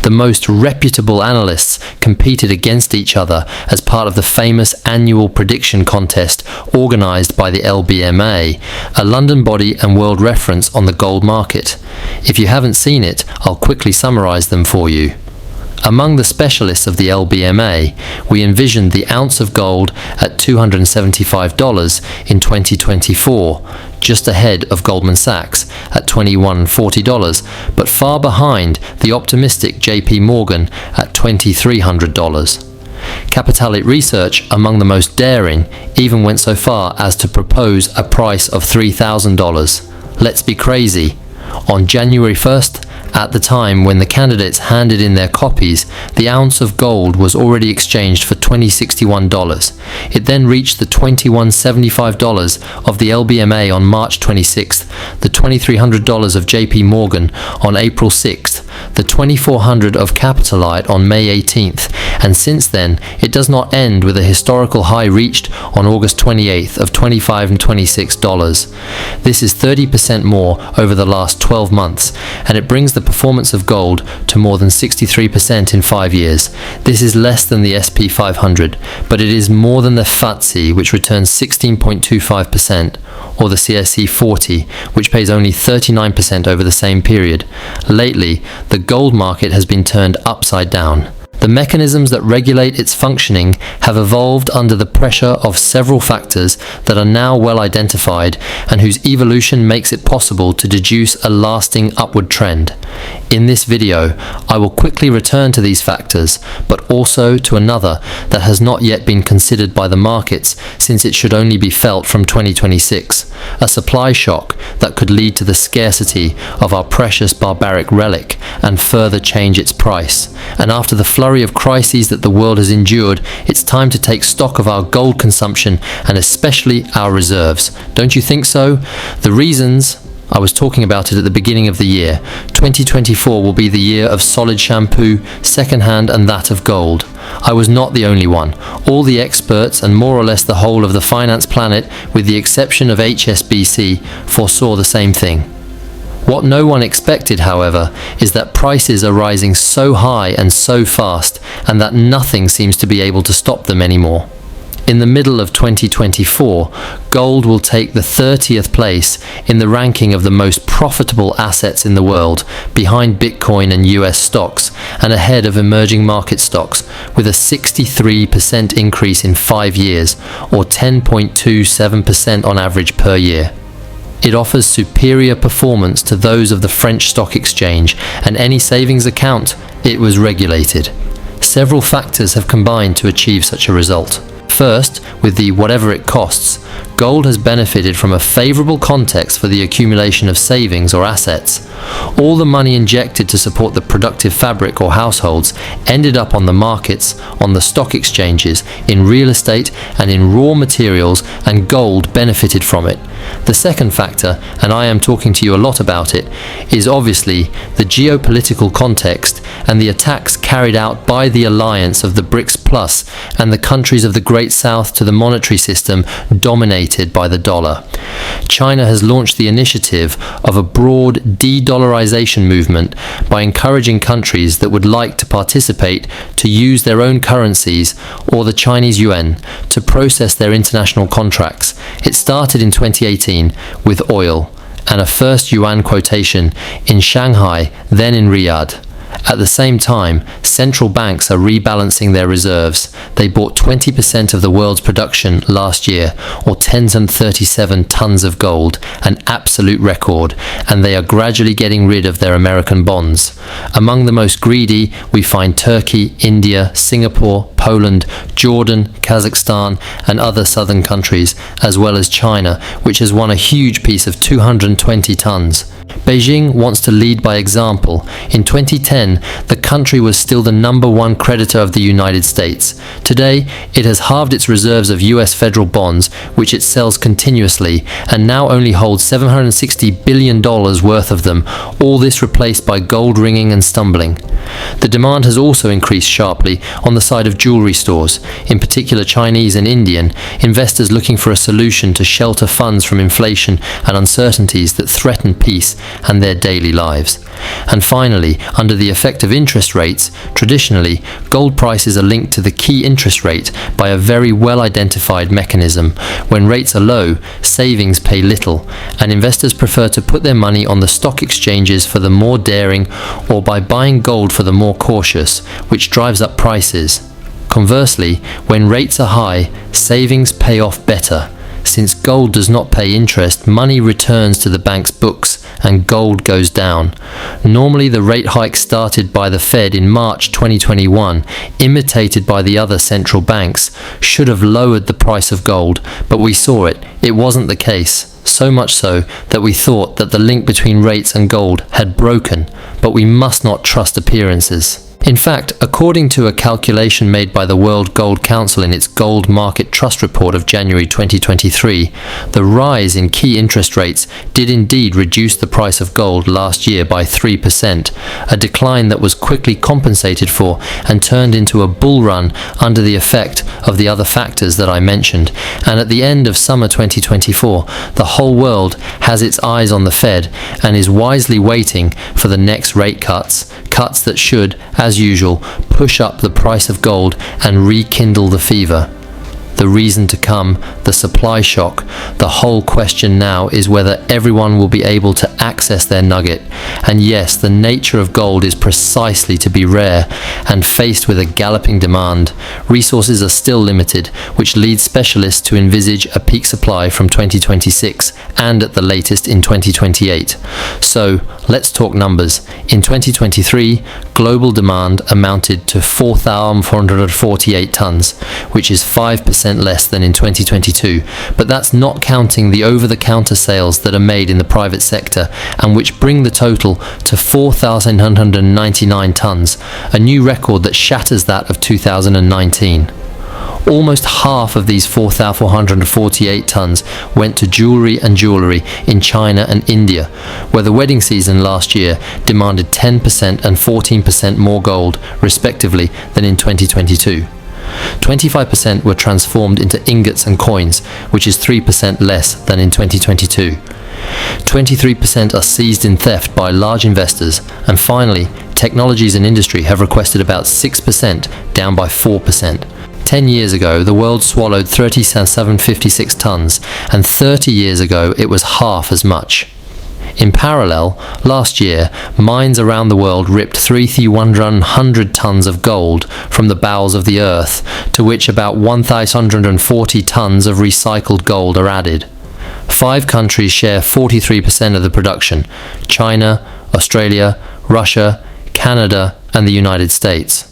The most reputable analysts competed against each other as part of the famous annual prediction contest organised by the LBMA, a London body and world reference on the gold market. If you haven't seen it, I'll quickly summarise them for you. Among the specialists of the LBMA, we envisioned the ounce of gold at $275 in 2024, just ahead of Goldman Sachs at $2140, but far behind the optimistic JP Morgan at $2300. Capitalite Research, among the most daring, even went so far as to propose a price of $3,000. Let's be crazy. On January 1st, at the time when the candidates handed in their copies, the ounce of gold was already exchanged for $2061. It then reached the $2175 of the LBMA on March 26th, the $2300 of JP Morgan on April 6th, the $2400 of Capitalite on May 18th, and since then it does not end with a historical high reached on August 28th of $25 and $26. This is 30% more over the last 12 months, and it brings the performance of gold to more than 63% in 5 years. This is less than the SP 500, but it is more than the FTSE, which returns 16.25%, or the CAC 40, which pays only 39% over the same period. Lately, the gold market has been turned upside down. The mechanisms that regulate its functioning have evolved under the pressure of several factors that are now well identified and whose evolution makes it possible to deduce a lasting upward trend. In this video, I will quickly return to these factors, but also to another that has not yet been considered by the markets since it should only be felt from 2026, a supply shock that could lead to the scarcity of our precious barbaric relic and further change its price. And after the flurry of crises that the world has endured, it's time to take stock of our gold consumption and especially our reserves. Don't you think so? The reasons, I was talking about it at the beginning of the year. 2024 will be the year of solid shampoo, second-hand and that of gold. I was not the only one. All the experts and more or less the whole of the finance planet, with the exception of HSBC, foresaw the same thing. What no one expected, however, is that prices are rising so high and so fast, and that nothing seems to be able to stop them anymore. In the middle of 2024, gold will take the 30th place in the ranking of the most profitable assets in the world, behind Bitcoin and US stocks, and ahead of emerging market stocks, with a 63% increase in 5 years, or 10.27% on average per year. It offers superior performance to those of the French stock exchange and any savings account it was regulated. Several factors have combined to achieve such a result. First, with the whatever it costs, gold has benefited from a favorable context for the accumulation of savings or assets. All the money injected to support the productive fabric or households ended up on the markets, on the stock exchanges, in real estate and in raw materials, and gold benefited from it. The second factor, and I am talking to you a lot about it, is obviously the geopolitical context and the attacks carried out by the alliance of the BRICS Plus and the countries of the Great South to the monetary system dominated by the dollar. China has launched the initiative of a broad de-dollarization movement by encouraging countries that would like to participate to use their own currencies or the Chinese yuan to process their international contracts. It started in 2018 with oil and a first yuan quotation in Shanghai, then in Riyadh. At the same time, central banks are rebalancing their reserves. They bought 20% of the world's production last year, or 1037 tons of gold, an absolute record, and they are gradually getting rid of their American bonds. Among the most greedy, we find Turkey, India, Singapore, Poland, Jordan, Kazakhstan, and other southern countries, as well as China, which has won a huge piece of 220 tons. Beijing wants to lead by example. In 2010, the country was still the #1 creditor of the United States. Today, it has halved its reserves of US federal bonds, which it sells continuously, and now only holds $760 billion worth of them, all this replaced by gold ringing and stumbling. The demand has also increased sharply on the side of jewelry stores, in particular Chinese and Indian, investors looking for a solution to shelter funds from inflation and uncertainties that threaten peace and their daily lives. And finally, under the effect of interest rates, traditionally, gold prices are linked to the key interest rate by a very well-identified mechanism. When rates are low, savings pay little, and investors prefer to put their money on the stock exchanges for the more daring or by buying gold for the more cautious, which drives up prices. Conversely, when rates are high, savings pay off better. Since gold does not pay interest, money returns to the bank's books and gold goes down. Normally, the rate hike started by the Fed in March 2021, imitated by the other central banks, should have lowered the price of gold, but we saw it. It wasn't the case. So much so that we thought that the link between rates and gold had broken, but we must not trust appearances. In fact, according to a calculation made by the World Gold Council in its Gold Market Trust Report of January 2023, the rise in key interest rates did indeed reduce the price of gold last year by 3%, a decline that was quickly compensated for and turned into a bull run under the effect of the other factors that I mentioned. And at the end of summer 2024, the whole world has its eyes on the Fed and is wisely waiting for the next rate cuts that should, as usual, push up the price of gold and rekindle the fever. The reason to come, the supply shock. The whole question now is whether everyone will be able to access their nugget. And yes, the nature of gold is precisely to be rare, and faced with a galloping demand, resources are still limited, which leads specialists to envisage a peak supply from 2026 and at the latest in 2028. So, let's talk numbers. In 2023, global demand amounted to 4,448 tons, which is 5% less than in 2022, but that's not counting the over-the-counter sales that are made in the private sector and which bring the total to 4,999 tons, a new record that shatters that of 2019. Almost half of these 4,448 tons went to jewelry in China and India, where the wedding season last year demanded 10% and 14% more gold, respectively, than in 2022. 25% were transformed into ingots and coins, which is 3% less than in 2022. 23% are seized in theft by large investors, and finally, technologies and industry have requested about 6%, down by 4%. 10 years ago, the world swallowed 3756 tons, and 30 years ago it was half as much. In parallel, last year, mines around the world ripped 3,100 tons of gold from the bowels of the earth, to which about 1,140 tons of recycled gold are added. 5 countries share 43% of the production: China, Australia, Russia, Canada, and the United States.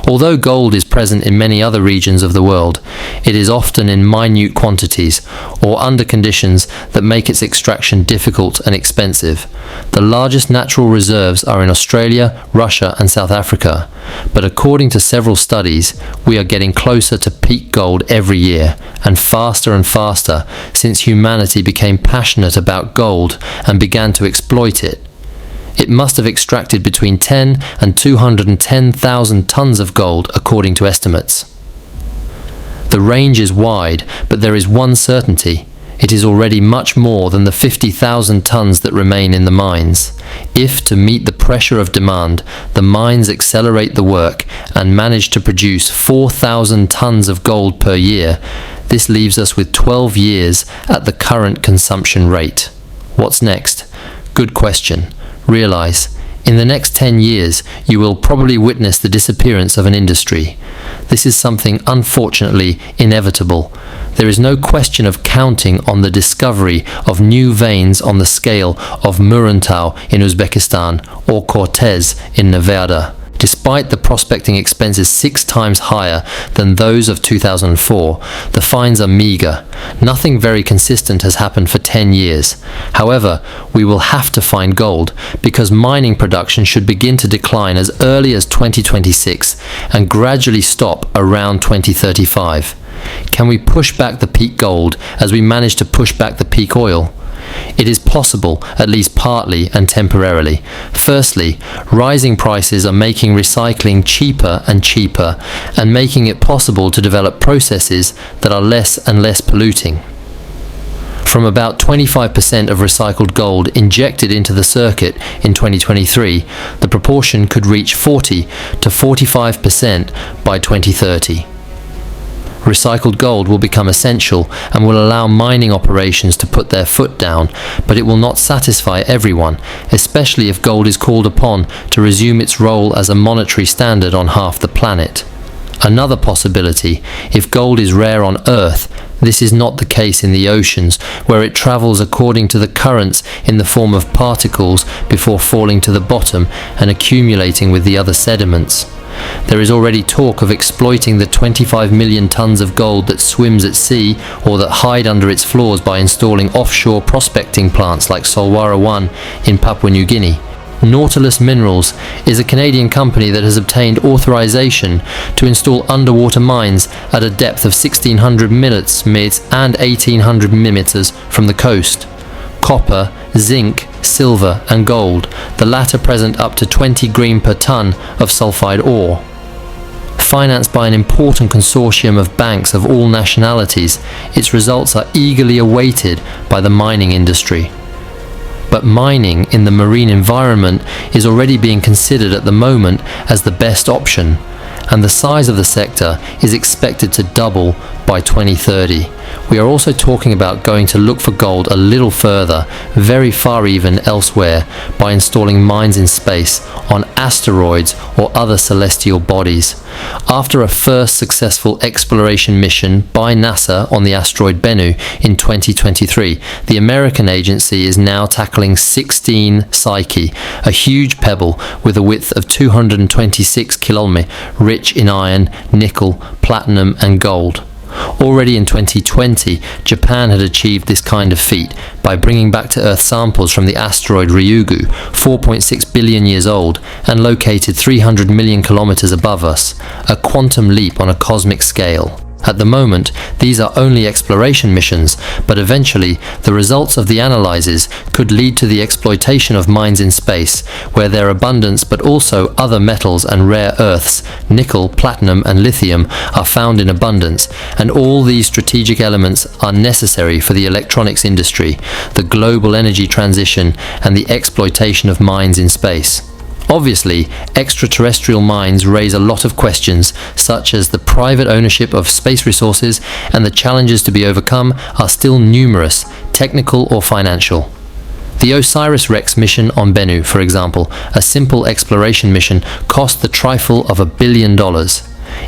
Although gold is present in many other regions of the world, it is often in minute quantities or under conditions that make its extraction difficult and expensive. The largest natural reserves are in Australia, Russia, and South Africa, but according to several studies, we are getting closer to peak gold every year, and faster since humanity became passionate about gold and began to exploit it. It must have extracted between 10 and 210,000 tons of gold, according to estimates. The range is wide, but there is one certainty. It is already much more than the 50,000 tons that remain in the mines. If, to meet the pressure of demand, the mines accelerate the work and manage to produce 4,000 tons of gold per year, this leaves us with 12 years at the current consumption rate. What's next? Good question. Realize, in the next 10 years, you will probably witness the disappearance of an industry. This is something unfortunately inevitable. There is no question of counting on the discovery of new veins on the scale of Muruntau in Uzbekistan or Cortez in Nevada. Despite the prospecting expenses 6 times higher than those of 2004, the finds are meager. Nothing very consistent has happened for 10 years. However, we will have to find gold because mining production should begin to decline as early as 2026 and gradually stop around 2035. Can we push back the peak gold as we managed to push back the peak oil? It is possible, at least partly and temporarily. Firstly, rising prices are making recycling cheaper and cheaper and making it possible to develop processes that are less and less polluting. From about 25% of recycled gold injected into the circuit in 2023, the proportion could reach 40 to 45% by 2030. Recycled gold will become essential and will allow mining operations to put their foot down, but it will not satisfy everyone, especially if gold is called upon to resume its role as a monetary standard on half the planet. Another possibility, if gold is rare on Earth, this is not the case in the oceans, where it travels according to the currents in the form of particles before falling to the bottom and accumulating with the other sediments. There is already talk of exploiting the 25 million tons of gold that swims at sea or that hide under its floors by installing offshore prospecting plants like Solwara 1 in Papua New Guinea. Nautilus Minerals is a Canadian company that has obtained authorization to install underwater mines at a depth of 1600 meters and 1800 meters from the coast. Copper, zinc, silver and gold, the latter present up to 20 green per ton of sulfide ore. Financed by an important consortium of banks of all nationalities, its results are eagerly awaited by the mining industry. But mining in the marine environment is already being considered at the moment as the best option, and the size of the sector is expected to double by 2030. We are also talking about going to look for gold a little further, very far even elsewhere, by installing mines in space, on asteroids or other celestial bodies. After a first successful exploration mission by NASA on the asteroid Bennu in 2023, the American agency is now tackling 16 Psyche, a huge pebble with a width of 226 km, rich in iron, nickel, platinum and gold. Already in 2020, Japan had achieved this kind of feat by bringing back to Earth samples from the asteroid Ryugu, 4.6 billion years old, and located 300 million kilometers above us, a quantum leap on a cosmic scale. At the moment, these are only exploration missions, but eventually the results of the analyses could lead to the exploitation of mines in space, where their abundance but also other metals and rare earths, nickel, platinum and lithium, are found in abundance, and all these strategic elements are necessary for the electronics industry, the global energy transition and the exploitation of mines in space. Obviously, extraterrestrial mines raise a lot of questions, such as the private ownership of space resources, and the challenges to be overcome are still numerous, technical or financial. The OSIRIS-REx mission on Bennu, for example, a simple exploration mission, cost the trifle of $1 billion.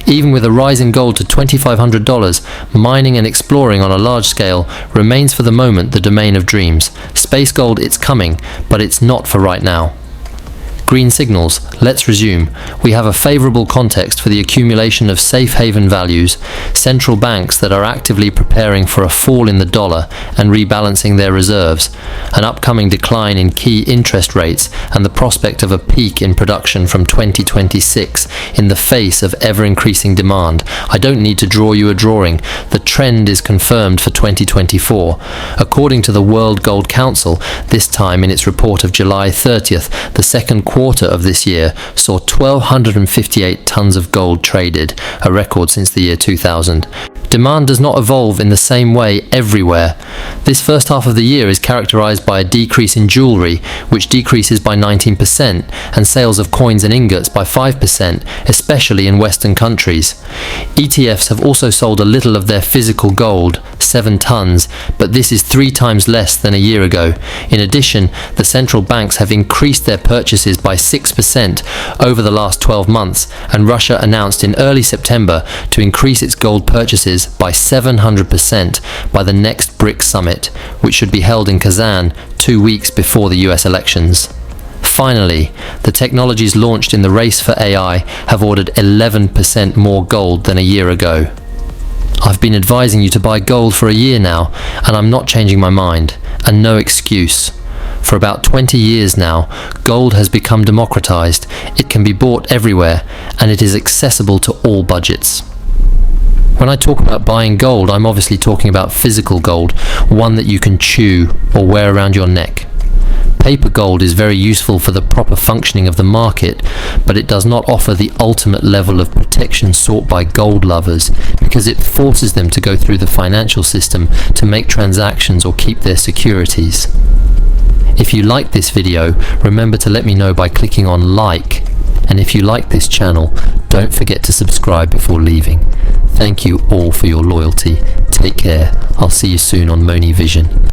Even with a rise in gold to $2,500, mining and exploring on a large scale remains for the moment the domain of dreams. Space gold, it's coming, but it's not for right now. Green signals, let's resume. We have a favourable context for the accumulation of safe haven values, central banks that are actively preparing for a fall in the dollar and rebalancing their reserves, an upcoming decline in key interest rates and the prospect of a peak in production from 2026 in the face of ever-increasing demand. I don't need to draw you a drawing. The trend is confirmed for 2024. According to the World Gold Council, this time in its report of July 30th, the second quarter of this year saw 1,258 tons of gold traded, a record since the year 2000. Demand does not evolve in the same way everywhere. This first half of the year is characterized by a decrease in jewelry, which decreases by 19%, and sales of coins and ingots by 5%, especially in Western countries. ETFs have also sold a little of their physical gold, 7 tons, but this is 3 times less than a year ago. In addition, the central banks have increased their purchases by 6% over the last 12 months, and Russia announced in early September to increase its gold purchases by 700% by the next BRICS summit, which should be held in Kazan 2 weeks before the US elections. Finally, the technologies launched in the race for AI have ordered 11% more gold than a year ago. I've been advising you to buy gold for a year now, and I'm not changing my mind, and no excuse. For about 20 years now, gold has become democratized, it can be bought everywhere, and it is accessible to all budgets. When I talk about buying gold, I'm obviously talking about physical gold, one that you can chew or wear around your neck. Paper gold is very useful for the proper functioning of the market, but it does not offer the ultimate level of protection sought by gold lovers because it forces them to go through the financial system to make transactions or keep their securities. If you like this video, remember to let me know by clicking on like, and if you like this channel, don't forget to subscribe before leaving. Thank you all for your loyalty. Take care. I'll see you soon on Moni Vision.